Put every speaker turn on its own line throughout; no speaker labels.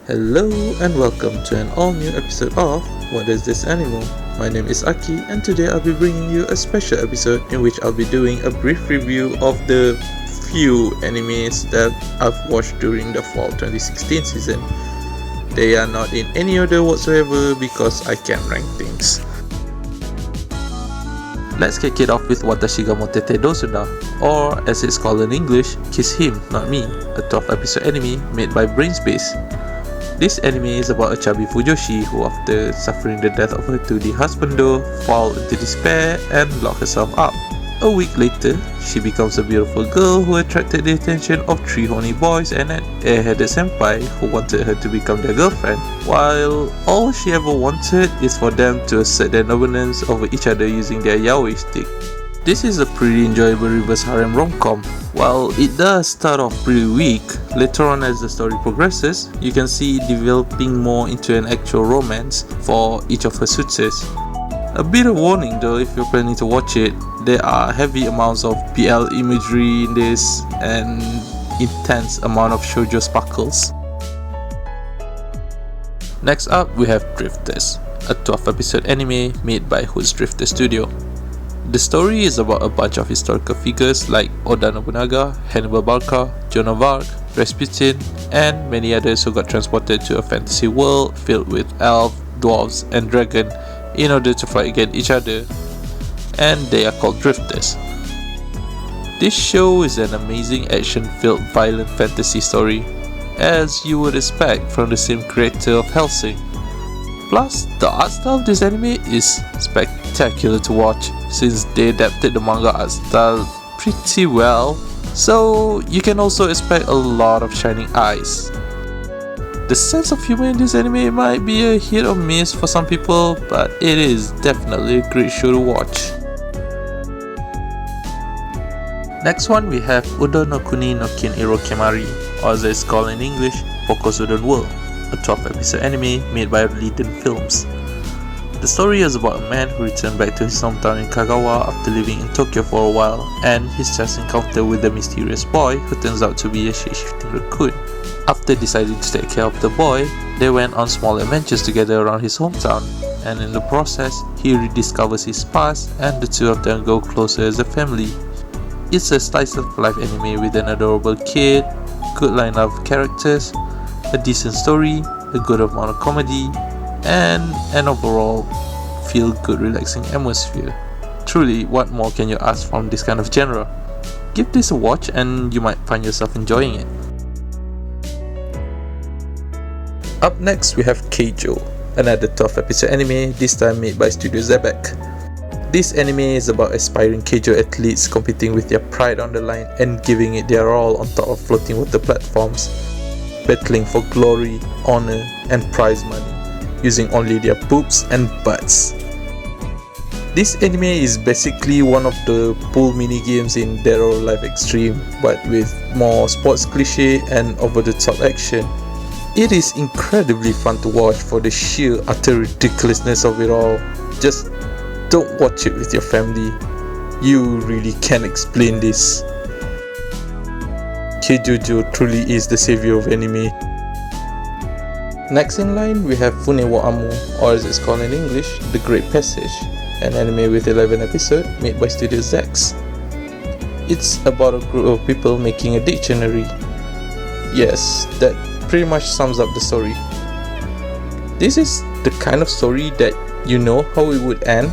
Hello and welcome to an all-new episode of What is this Animu? My name is Aki and today I'll be bringing you a special episode in which I'll be doing a brief review of the few animes that I've watched during the fall 2016 season. They are not in any order whatsoever because I can't rank things. Let's kick it off with Watashi ga Motete Dosuna, or as it's called in English, Kiss Him, Not Me, a 12 episode anime made by Brainspace. This anime is about a chubby Fujoshi who, after suffering the death of her 2D husband, fall into despair and lock herself up. A week later, she becomes a beautiful girl who attracted the attention of 3 horny boys and an airheaded senpai who wanted her to become their girlfriend, while all she ever wanted is for them to assert their dominance over each other using their yaoi stick. This is a pretty enjoyable reverse harem rom-com. While it does start off pretty weak, later on as the story progresses, you can see it developing more into an actual romance for each of her suitors. A bit of warning though if you're planning to watch it, there are heavy amounts of BL imagery in this and intense amount of shoujo sparkles. Next up we have Drifters, a 12 episode anime made by Who's Drifter Studio. The story is about a bunch of historical figures like Oda Nobunaga, Hannibal Barca, Joan of Arc, Rasputin, and many others who got transported to a fantasy world filled with elves, dwarves, and dragon in order to fight against each other, and they are called Drifters. This show is an amazing action-filled violent fantasy story, as you would expect from the same creator of Hellsing. Plus, the art style of this anime is spectacular to watch since they adapted the manga art style pretty well, so you can also expect a lot of shining eyes. The sense of humor in this anime might be a hit or miss for some people, but it is definitely a great show to watch. Next one we have Udo no Kuni no Kin Iro Kemari, or as it's called in English, Poco's Udon World, a 12 episode anime made by Leiden Films. The story is about a man who returned back to his hometown in Kagawa after living in Tokyo for a while, and his just encounter with a mysterious boy who turns out to be a shape-shifting raccoon. After deciding to take care of the boy, they went on small adventures together around his hometown, and in the process, he rediscovers his past and the two of them go closer as a family. It's a slice of life anime with an adorable kid, good lineup of characters, a decent story, a good amount of comedy, and an overall feel-good relaxing atmosphere. Truly, what more can you ask from this kind of genre? Give this a watch and you might find yourself enjoying it. Up next we have Keijo, another 12 episode anime, this time made by Studio Zebek. This anime is about aspiring Keijo athletes competing with their pride on the line and giving it their all on top of floating water platforms, battling for glory, honor, and prize money, using only their boobs and butts. This anime is basically one of the pool minigames in Dead or Alive Extreme, but with more sports cliche and over-the-top action. It is incredibly fun to watch for the sheer utter ridiculousness of it all. Just don't watch it with your family. You really can't explain this. Keijojo truly is the savior of anime. Next in line we have Fune wo Amu, or as it's called in English, The Great Passage, an anime with 11 episodes made by Studio Zax. It's about a group of people making a dictionary. Yes, that pretty much sums up the story. This is the kind of story that you know how it would end,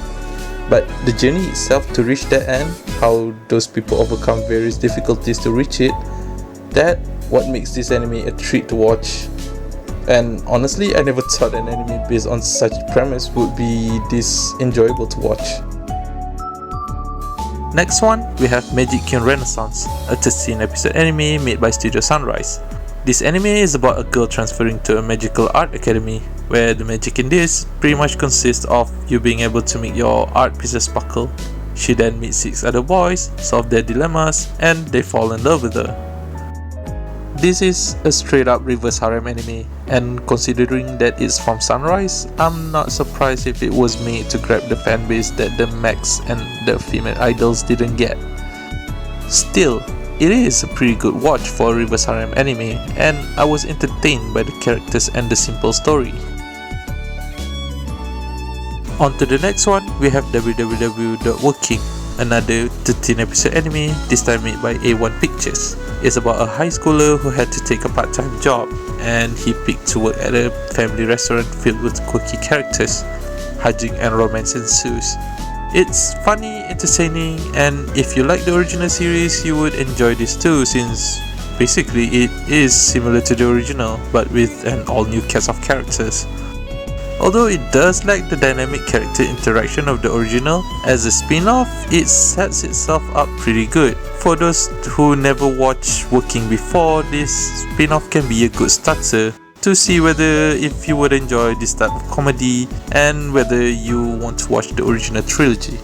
but the journey itself to reach that end, how those people overcome various difficulties to reach it, that's what makes this anime a treat to watch. And honestly, I never thought an anime based on such premise would be this enjoyable to watch. Next one, we have Magic Kyun Renaissance, a 13 episode anime made by Studio Sunrise. This anime is about a girl transferring to a magical art academy, where the magic in this pretty much consists of you being able to make your art pieces sparkle. She then meets 6 other boys, solve their dilemmas, and they fall in love with her. This is a straight up reverse harem anime, and considering that it's from Sunrise, I'm not surprised if it was made to grab the fanbase that the Max and the female idols didn't get. Still, It is a pretty good watch for a reverse harem anime, and I was entertained by the characters and the simple story. On to the next one, we have www.working, another 13 episode anime, this time made by A1 Pictures. It's about a high schooler who had to take a part-time job, and he picked to work at a family restaurant filled with quirky characters. Hijink and romance ensues. It's funny, entertaining, and if you like the original series, you would enjoy this too, since basically it is similar to the original, but with an all-new cast of characters. Although it does lack the dynamic character interaction of the original, as a spin-off, it sets itself up pretty good. For those who never watched Working before, this spin-off can be a good starter to see whether if you would enjoy this type of comedy and whether you want to watch the original trilogy.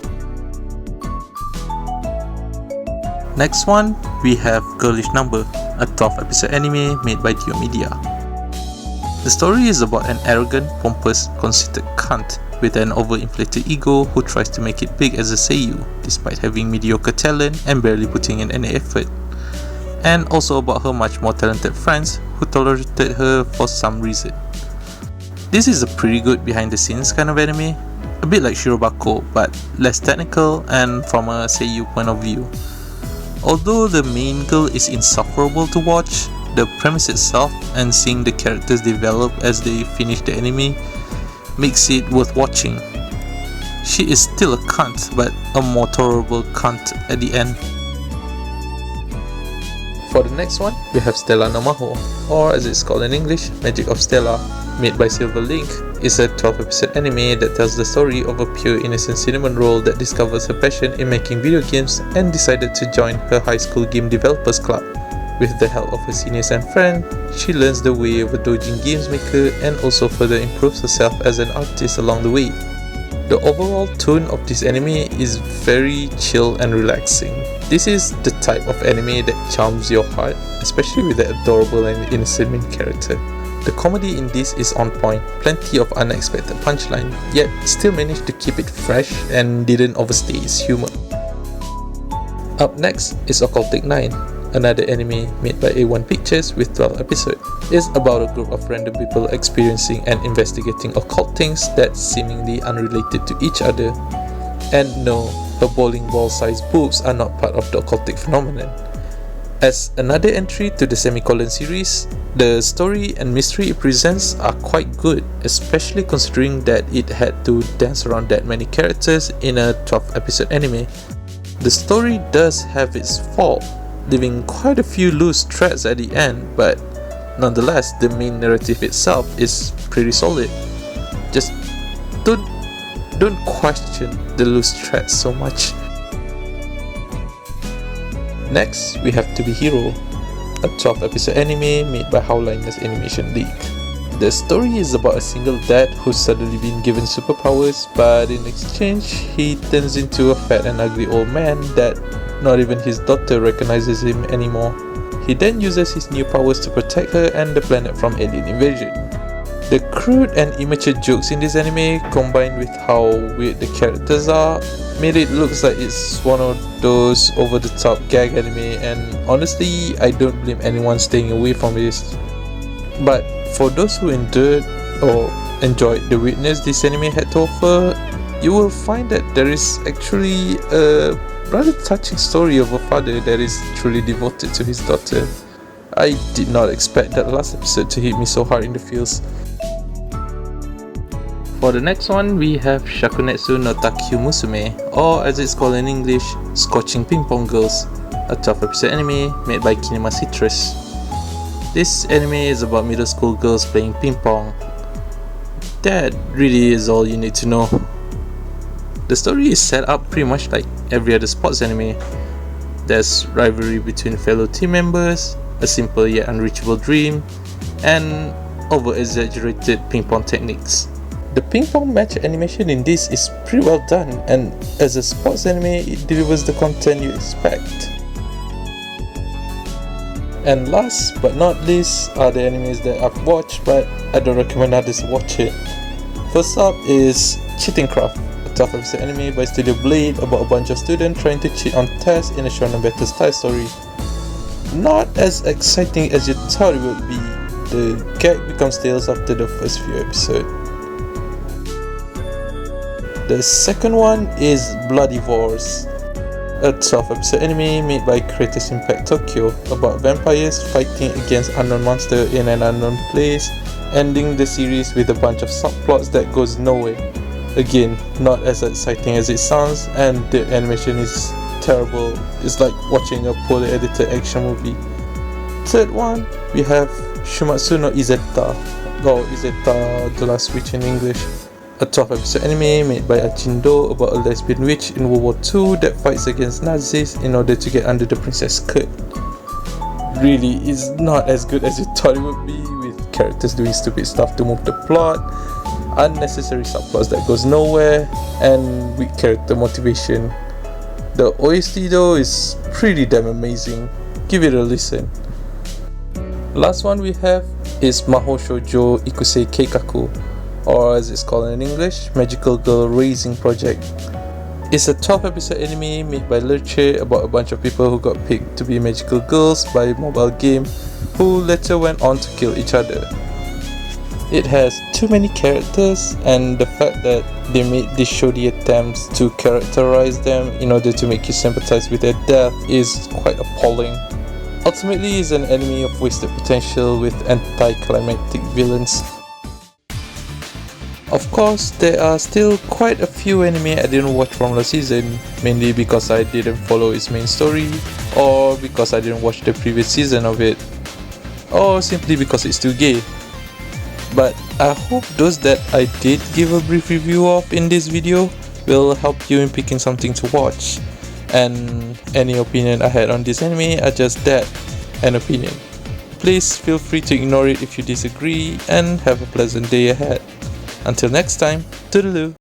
Next one, we have Girlish Number, a 12 episode anime made by Dio Media. The story is about an arrogant, pompous, conceited cunt with an overinflated ego who tries to make it big as a seiyuu despite having mediocre talent and barely putting in any effort. And also about her much more talented friends who tolerated her for some reason. This is a pretty good behind the scenes kind of anime, a bit like Shirobako but less technical and from a seiyuu point of view. Although the main girl is insufferable to watch, the premise itself and seeing the characters develop as they finish the anime makes it worth watching. She is still a cunt, but a more tolerable cunt at the end. For the next one, we have Stella no Maho, or as it's called in English, Magic of Stella, made by Silver Link. It's a 12 episode anime that tells the story of a pure innocent cinnamon roll that discovers her passion in making video games and decided to join her high school game developers club. With the help of her seniors and friends, she learns the way of a doujin games maker and also further improves herself as an artist along the way. The overall tone of this anime is very chill and relaxing. This is the type of anime that charms your heart, especially with the adorable and innocent main character. The comedy in this is on point, plenty of unexpected punchline, yet still managed to keep it fresh and didn't overstay its humor. Up next is Occultic 9, another anime made by A1 Pictures with 12 episodes. It's about a group of random people experiencing and investigating occult things that seemingly unrelated to each other. And no, her bowling ball sized boobs are not part of the occultic phenomenon. As another entry to the Semicolon series, the story and mystery it presents are quite good, especially considering that it had to dance around that many characters in a 12 episode anime. The story does have its fault, leaving quite a few loose threads at the end, but nonetheless the main narrative itself is pretty solid. Just don't question the loose threads so much. Next, we have To Be Hero, a 12 episode anime made by Howliners Animation League. The story is about a single dad who's suddenly been given superpowers, but in exchange he turns into a fat and ugly old man that not even his daughter recognizes him anymore. He then uses his new powers to protect her and the planet from alien invasion. The crude and immature jokes in this anime, combined with how weird the characters are, made it look like it's one of those over-the-top gag anime, and honestly, I don't blame anyone staying away from this. But for those who endured or enjoyed the weirdness this anime had to offer, you will find that there is actually a rather touching story of a father that is truly devoted to his daughter. I did not expect that last episode to hit me so hard in the feels. For the next one, we have Shakunetsu no Takyu Musume, or as it's called in English, Scorching Ping Pong Girls, a 12 episode anime made by Kinema Citrus. This anime is about middle school girls playing ping pong. That really is all you need to know. The story is set up pretty much like every other sports anime. There's rivalry between fellow team members, a simple yet unreachable dream, and over-exaggerated ping pong techniques. The ping pong match animation in this is pretty well done, and as a sports anime, it delivers the content you expect. And last but not least are the animes that I've watched, but I don't recommend others to watch it. First up is Cheating Craft, a 12 episode anime by Studio Blade about a bunch of students trying to cheat on tests in a shonen battle style story. not as exciting as you thought it would be. The gag becomes tales after the first few episodes. The second one is Bloody Wars, a 12-episode anime made by Creators Impact Tokyo about vampires fighting against unknown monsters in an unknown place, ending the series with a bunch of subplots that goes nowhere. Again, not as exciting as it sounds, and the animation is terrible. It's like watching a poorly edited action movie. Third one, we have Shumatsu no Izetta, or Izetta the Last Witch in English, a 12-episode anime made by Achindo about a lesbian witch in World War II that fights against Nazis in order to get under the princess' skirt. Really, it's not as good as you thought it would be, with characters doing stupid stuff to move the plot, unnecessary subplots that goes nowhere, and weak character motivation. The OST though is pretty damn amazing. Give it a listen. Last one we have is Mahou Shoujo Ikusei Keikaku, or as it's called in English, Magical Girl Raising Project. It's a 12-episode anime made by Lerche about a bunch of people who got picked to be magical girls by a mobile game, who later went on to kill each other. It has too many characters, and the fact that they made these shoddy attempts to characterize them in order to make you sympathize with their death is quite appalling. Ultimately, it's an anime of wasted potential with anticlimactic villains. Of course, there are still quite a few anime I didn't watch from last season, mainly because I didn't follow its main story, or because I didn't watch the previous season of it, or simply because it's too gay. But I hope those that I did give a brief review of in this video will help you in picking something to watch. And any opinion I had on this anime are just that, an opinion. Please feel free to ignore it if you disagree, and have a pleasant day ahead. Until next time, toodaloo!